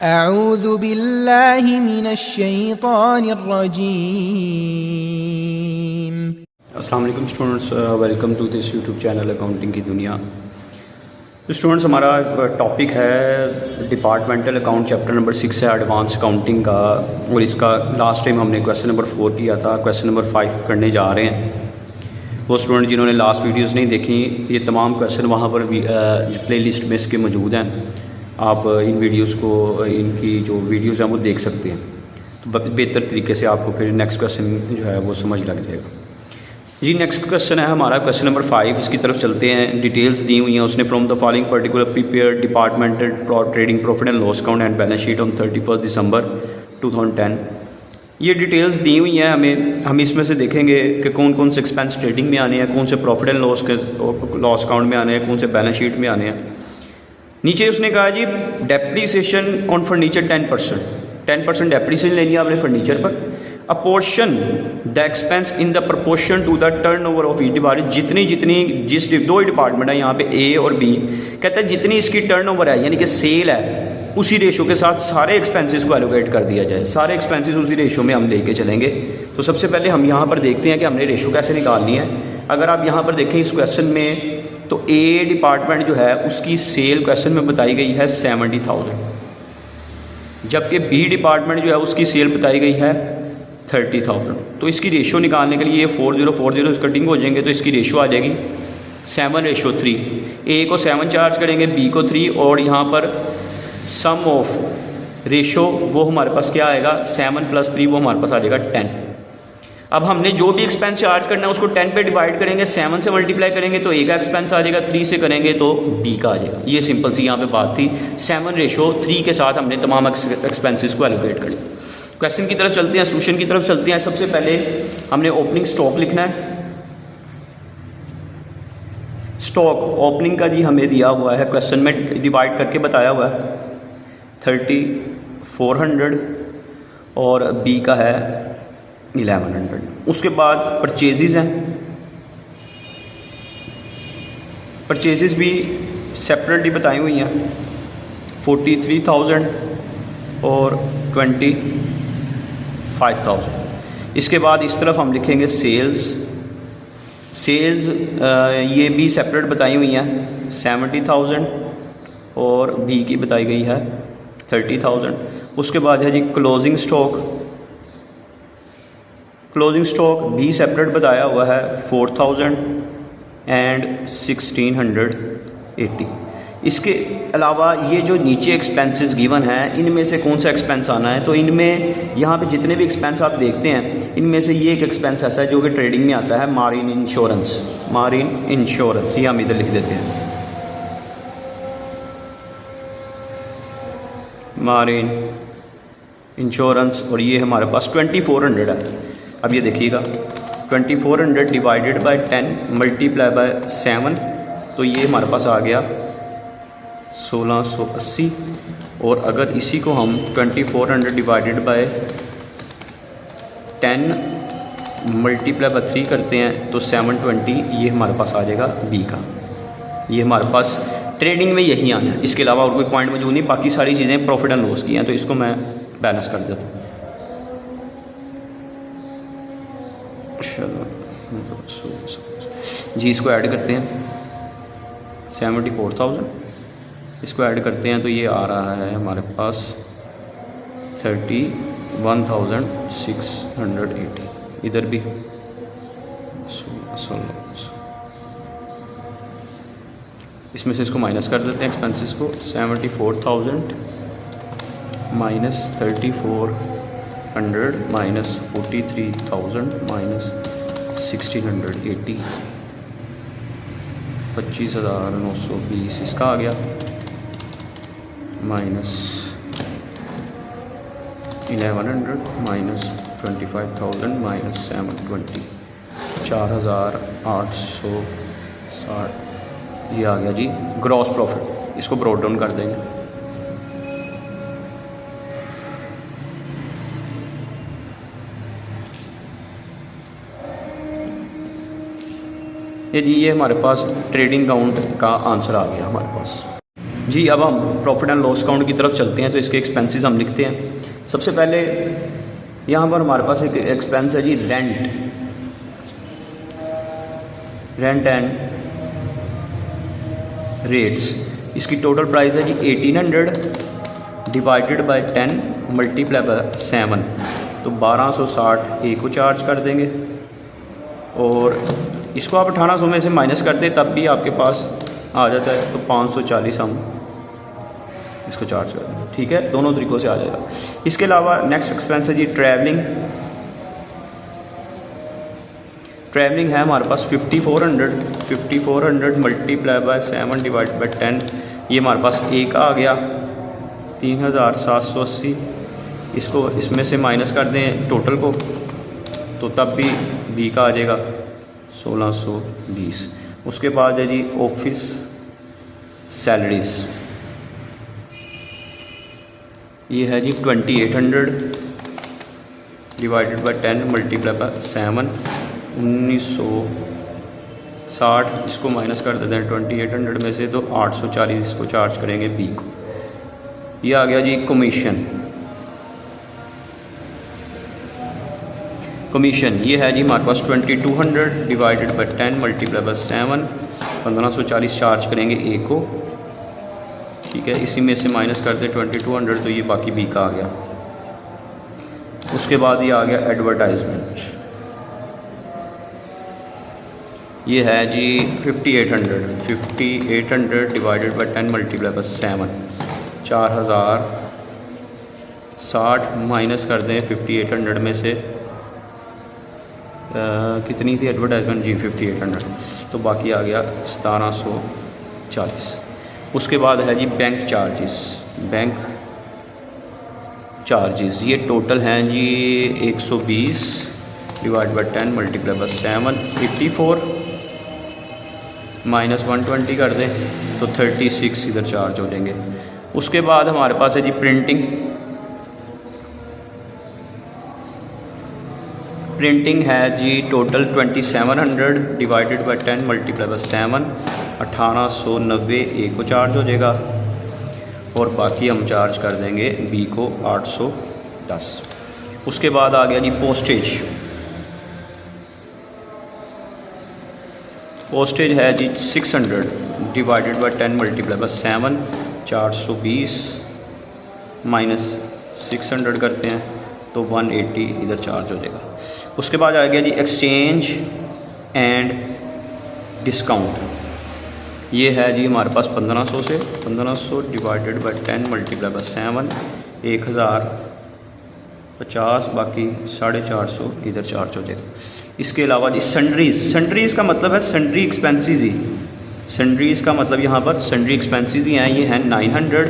अऊज़ु बिल्लाहि मिनश्शैतानिर्रजीम। अस्सलाम वालेकुम students, welcome to this YouTube channel accounting की दुनिया। तो स्टूडेंट्स, हमारा टॉपिक है डिपार्टमेंटल अकाउंट, चैप्टर नंबर 6 है एडवांस अकाउंटिंग का। और इसका लास्ट टाइम हमने क्वेश्चन नंबर 4 किया था, क्वेश्चन नंबर 5 करने जा रहे हैं। वो स्टूडेंट जिन्होंने लास्ट वीडियोस नहीं देखी, ये तमाम क्वेश्चन वहाँ पर प्ले लिस्ट में इसके मौजूद हैं। आप इन वीडियोस को, इनकी जो वीडियोस हैं वो देख सकते हैं, तो बेहतर तरीके से आपको फिर नेक्स्ट क्वेश्चन जो है वो समझ लग जाएगा। जी, नेक्स्ट क्वेश्चन है हमारा क्वेश्चन नंबर 5। इसकी तरफ चलते हैं। डिटेल्स दी हुई हैं उसने। From the following particular prepare departmental trading profit and loss account and balance sheet on 31 दिसंबर 2010। ये डिटेल्स दी हुई हैं हमें। हम इसमें से देखेंगे कि कौन कौन से एक्सपेंस ट्रेडिंग में आने हैं, कौन से प्रॉफिट एंड लॉस अकाउंट में आने हैं, कौन से बैलेंस शीट में आने हैं। नीचे उसने कहा जी डेप्रीसिएशन ऑन फर्नीचर 10% डेप्रीसिएशन लेनी है आपने फर्नीचर पर। Apportion the expense in the proportion to the turnover of each department. जितनी जिस दो डिपार्टमेंट है यहाँ पे ए और बी, कहता है जितनी इसकी टर्नओवर है यानी कि सेल है, उसी रेशो के साथ सारे एक्सपेंसेस को एलोकेट कर दिया जाए। सारे एक्सपेंसेस उसी रेशो में हम लेके चलेंगे। तो सबसे पहले हम यहाँ पर देखते हैं कि हमने रेशो कैसे निकालनी है। अगर आप यहाँ पर देखें इस क्वेश्चन में, तो ए डिपार्टमेंट जो है उसकी सेल क्वेश्चन में बताई गई है 70,000, जबकि बी डिपार्टमेंट जो है उसकी सेल बताई गई है 30,000। तो इसकी रेशो निकालने के लिए ये 4040 कटिंग हो जाएंगे, तो इसकी रेशो आ जाएगी 7:3। ए को 7 चार्ज करेंगे, बी को 3, और यहाँ पर सम ऑफ रेशो वो हमारे पास क्या आएगा, 7 + 3 वो हमारे पास आ जाएगा 10। अब हमने जो भी एक्सपेंस चार्ज करना है उसको 10 पे डिवाइड करेंगे, 7 से मल्टीप्लाई करेंगे तो ए का एक्सपेंस आ जाएगा, 3 से करेंगे तो बी का आ जाएगा। ये सिंपल सी यहाँ पे बात थी। 7:3 के साथ हमने तमाम एक्सपेंसेस को एलोकेट कर लिया। क्वेश्चन की तरफ चलते हैं, सोल्यूशन की तरफ चलते हैं। सबसे पहले हमने ओपनिंग स्टॉक लिखना है। स्टॉक ओपनिंग का जी हमें दिया हुआ है, क्वेश्चन में डिवाइड करके बताया हुआ है 3400 और बी का है 1100। उसके बाद परचेजेस हैं। परचेजेस भी सेपरेटली बताई हुई हैं, 43,000 और 25,000। इसके बाद इस तरफ हम लिखेंगे सेल्स ये भी सेपरेट बताई हुई हैं, 70,000 और बी की बताई गई है 30,000। उसके बाद है जी क्लोजिंग स्टॉक भी सेपरेट बताया हुआ है 4,000 एंड 1,680। इसके अलावा ये जो नीचे एक्सपेंसेस गिवन हैं, इनमें से कौन सा एक्सपेंस आना है, तो इनमें यहाँ पे जितने भी एक्सपेंस आप देखते हैं, इनमें से ये एक एक्सपेंस ऐसा है जो कि ट्रेडिंग में आता है, मारीन इंश्योरेंस। ये हम इधर लिख देते हैं, मारीन इंश्योरेंस। और ये हमारे पास 2400 है। अब ये देखिएगा 2400 डिवाइडेड बाय 10 मल्टीप्लाई बाय 7, तो ये हमारे पास आ गया 1680। और अगर इसी को हम 2400 डिवाइडेड बाय 10 मल्टीप्लाई बाय 3 करते हैं तो 720, ये हमारे पास आ जाएगा बी का। ये हमारे पास ट्रेडिंग में यही आना है, इसके अलावा और कोई पॉइंट मौजूद नहीं। बाकी सारी चीज़ें प्रॉफिट एंड लॉस की हैं, तो इसको मैं बैलेंस कर देता हूँ। चलो जी, इसको ऐड करते हैं 74,000, इसको ऐड करते हैं तो ये आ रहा है हमारे पास 31,680। इधर भी 16। इसमें से इसको माइनस कर देते हैं एक्सपेंसेस को। 74,000 माइनस 3,400 माइनस 43,000 माइनस 1,680, 25,920 इसका आ गया, माइनस 1,100 माइनस 25,000 माइनस 720, 4,860। ये आ गया जी ग्रॉस प्रॉफिट। इसको ब्रॉट डाउन कर देंगे। ये हमारे पास ट्रेडिंग अकाउंट का आंसर आ गया हमारे पास। जी अब हम प्रॉफिट एंड लॉस अकाउंट की तरफ चलते हैं। तो इसके एक्सपेंसेस हम लिखते हैं। सबसे पहले यहाँ पर हमारे पास एक एक्सपेंस है जी रेंट एंड रेट्स। इसकी टोटल प्राइस है जी 1800 डिवाइडेड बाय 10 मल्टीप्लाई बाय 7, तो 1260 ए को चार्ज कर देंगे। और इसको आप 1800 में से माइनस कर दें तब भी आपके पास आ जाता है, तो 540 हम इसको चार्ज कर दें। ठीक है, दोनों तरीक़ों से आ जाएगा। इसके अलावा नेक्स्ट एक्सपेंस है जी ट्रैवलिंग है हमारे पास 5400 मल्टीप्लाई बाय 7 डिवाइड बाय 10, ये हमारे पास ए का आ गया 3780। इसको इसमें से माइनस कर दें टोटल को, तो तब भी बी का आ जाएगा 1620। उसके बाद है जी ऑफिस सैलरीज, ये है जी 2800 डिवाइडेड बाय 10 मल्टीप्लाई बाय 7, 1960। इसको माइनस कर देते हैं 2800 में से, तो 840 इसको चार्ज करेंगे बी को। ये आ गया जी कमीशन, ये है जी हमारे पास 2200 divided by 10 multiply by 7, 1540 charge करेंगे ए को। ठीक है, इसी में से माइनस कर दे 2200, तो ये बाकी बी का आ गया। उसके बाद ये आ गया एडवर्टाइजमेंट, ये है जी 5800 divided by 10 multiply by 7, 4060 minus कर दें 5800 में से कितनी थी एडवर्टाइजमेंट जी 5800, तो बाकी आ गया 1740। उसके बाद है जी बैंक चार्जेस, ये टोटल हैं जी 120 divide by 10 multiply by 7, 84 minus 120 कर दें तो 36 इधर चार्ज हो जाएंगे। उसके बाद हमारे पास है जी प्रिंटिंग है जी total 2700 divided by 10 multiply by 7, 1890 ए को चार्ज हो जाएगा। और बाकी हम चार्ज कर देंगे बी को 810। उसके बाद आ गया जी पोस्टेज है जी 600 divided by 10 multiply by 7, 420 minus 600 करते हैं तो 180 इधर चार्ज हो जाएगा। उसके बाद आ गया जी एक्सचेंज एंड डिस्काउंट, ये है जी हमारे पास 1500 डिवाइडेड बाय 10 मल्टीप्लाई बाय 7, 1050, बाकी 450 इधर चार्ज हो जाएगा। इसके अलावा जी सन्ड्रीज़ का मतलब है सन्ड्री एक्सपेंसेस ही, सन्ड्रीज़ का मतलब यहाँ पर सन्ड्री एक्सपेंसेस ही हैं। ये हैं 900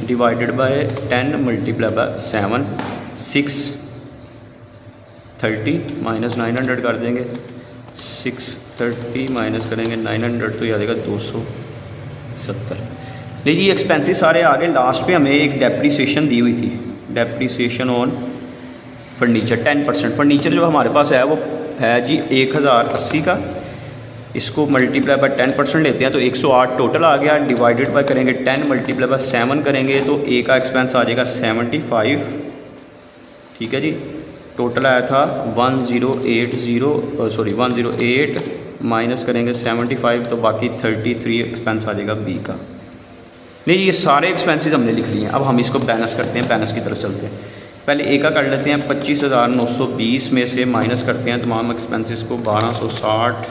divided by 10 multiply by 7, 630 minus 900 कर देंगे, 630 माइनस करेंगे 900 तो ये आ जाएगा 270। लेकिन ये एक्सपेंसेस सारे आगे लास्ट पे हमें एक डेप्रीसिएशन दी हुई थी, डेप्रीसिएशन ऑन फर्नीचर 10%। फर्नीचर जो हमारे पास है वो है जी 1080 का, इसको मल्टीप्लाई बाय 10% लेते हैं तो 108 टोटल आ गया। डिवाइडेड बाय करेंगे 10 मल्टीप्लाई बाय 7 करेंगे तो ए का एक्सपेंस आ जाएगा 75। ठीक है जी, टोटल आया था 108 माइनस करेंगे 75 तो बाकी 33 एक्सपेंस आ जाएगा बी का। नहीं, ये सारे एक्सपेंसेस हमने लिख लिए हैं। अब हम इसको बैलेंस करते हैं, बैलेंस की तरफ चलते हैं। पहले ए का कर लेते हैं, 25,920 में से माइनस करते हैं तमाम एक्सपेंसेस को, 1260,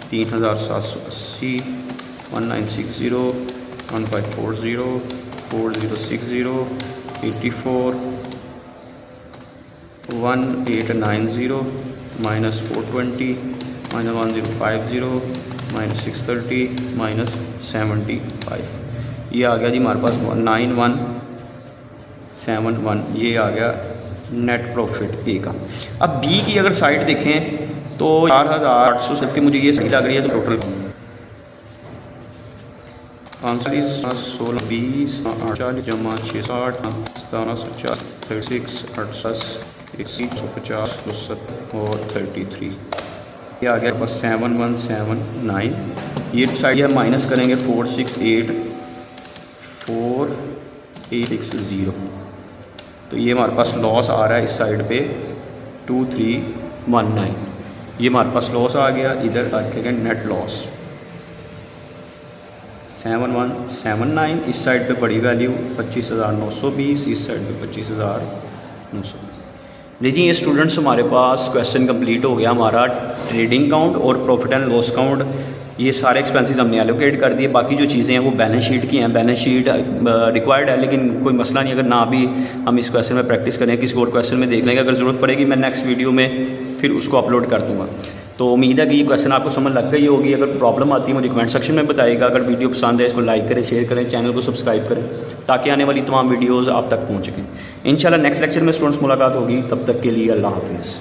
3,780, 1960, 1540, 4060, 84, 1890 माइनस 420 माइनस 1050 माइनस 630 माइनस 75, ये आ गया जी हमारे पास 9171। ये आ गया नेट प्रॉफिट ए का। अब बी की अगर साइड देखें तो 4800 सबकी मुझे ये सही लग रही है, तो टोटल 540 16 20 40 जमा 660 1740 36 68 150 और 33, ये आ गया बस 7179। ये साइड हम माइनस करेंगे 468 4860। तो ये हमारे पास लॉस आ रहा है इस साइड पे 2319, ये हमारे पास लॉस आ गया। इधर रखेंगे नेट लॉस 7179, इस साइड पे बड़ी वैल्यू 25,920, इस साइड पे 25,920। देखिए स्टूडेंट्स, हमारे पास क्वेश्चन कंप्लीट हो गया। हमारा ट्रेडिंग अकाउंट और प्रॉफिट एंड लॉस अकाउंट, ये सारे एक्सपेंसेस हमने एलोकेट कर दिए। बाकी जो चीज़ें हैं वो बैलेंस शीट की हैं, बैलेंस शीट रिक्वायर्ड है, लेकिन कोई मसला नहीं, अगर ना भी हम इस क्वेश्चन में प्रैक्टिस करें, किसी और क्वेश्चन में देख लेंगे, अगर ज़रूरत पड़ेगी मैं नेक्स्ट वीडियो में फिर उसको अपलोड कर दूँगा। तो उम्मीद है कि ये क्वेश्चन आपको समझ लग गई होगी। अगर प्रॉब्लम आती है मुझे कमेंट सेक्शन में बताइएगा। अगर वीडियो पसंद है इसको लाइक करें, शेयर करें, चैनल को सब्सक्राइब करें, ताकि आने वाली तमाम वीडियोज़ आप तक पहुँच सकें। इंशाल्लाह नेक्स्ट लेक्चर में स्टूडेंट्स मुलाकात होगी, तब तक के लिए अल्लाह हाफिज़।